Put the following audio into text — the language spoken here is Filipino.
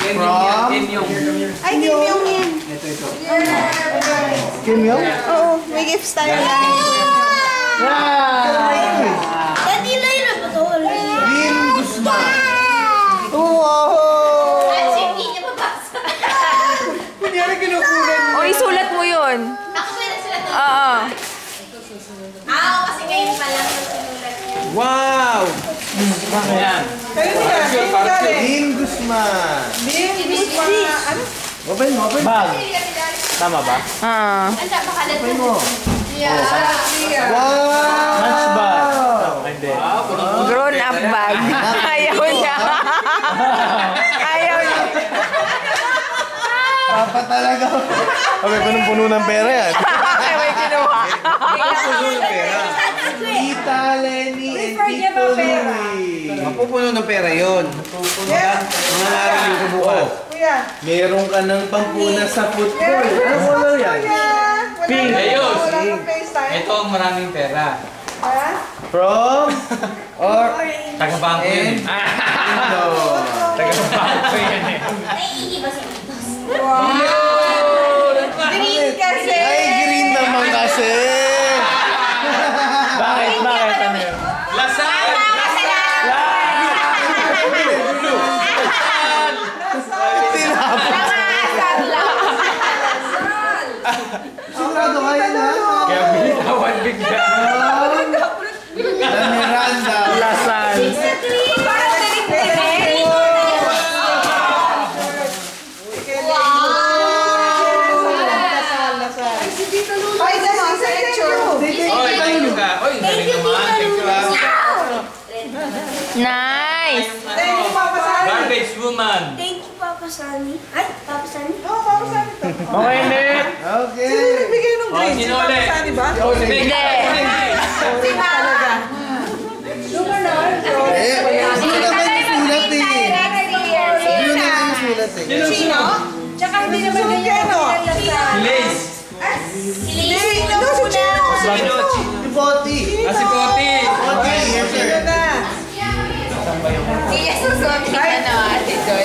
Kim Yong. Ay, Kim Yong yan. Ito. Kim Yong? Oo, may gifts tayo lang. Dati lang na ba ito? Lim Guzman. Wow! Hindi niya mabasa. Kunyari kinukunan mo. O, isulat mo yun. Ako ba na sila ito? Oo. Kasi ngayon pa lang yung sinulat niya. Wow! Ayan. Lim Guzman. Ano? Open mo. Bag. Tama ba? Ang napakalat mo. Wow! Lunch bag. Hindi. Grown up bag. Ayaw niya. Ayaw niya. Papa talaga. Okay, punong-puno ng pera yan. Ay, may kinuha. Tita Lenny and Tito Louie. Mapupuno ng pera yun. Mga narin yung bukas. Meron ka ng pampuna sa football. Ano color yan? Pink. Ayos. Ito ang maraming pera. From? Or? Taga-bangko yun. No. Taga-bangko yan eh. Naiihi ba si Titos? Green kasi! Ay, green naman kasi. Bakit? Ano yun? Lasal! Sigurado kayo na? Kaya binitawan bigla. La Miranda. Lasal. Ay, dyan sa picture. Oy, thank you ka. Oy, galing naman. Thank you ah. Nice. Thank you, Papa Sani. Garbage woman. Thank you, Papa Sani. Ay, Papa Sani? Oo, Papa Sani to. Okay, Nick. Okay. Sino nagbigay ng green? Si sino Papa ulit? Sani ba? Hindi. Si talaga. Eh, hindi naman yung sulat eh. Hindi naman yung sulat eh. Sino? Tsaka hindi naman ganyan Lace. Sino? Si Chino. Si Boti. Si Koti. Boti, yes sir. Sino na? Sige, susunod ka na, Ate Jo.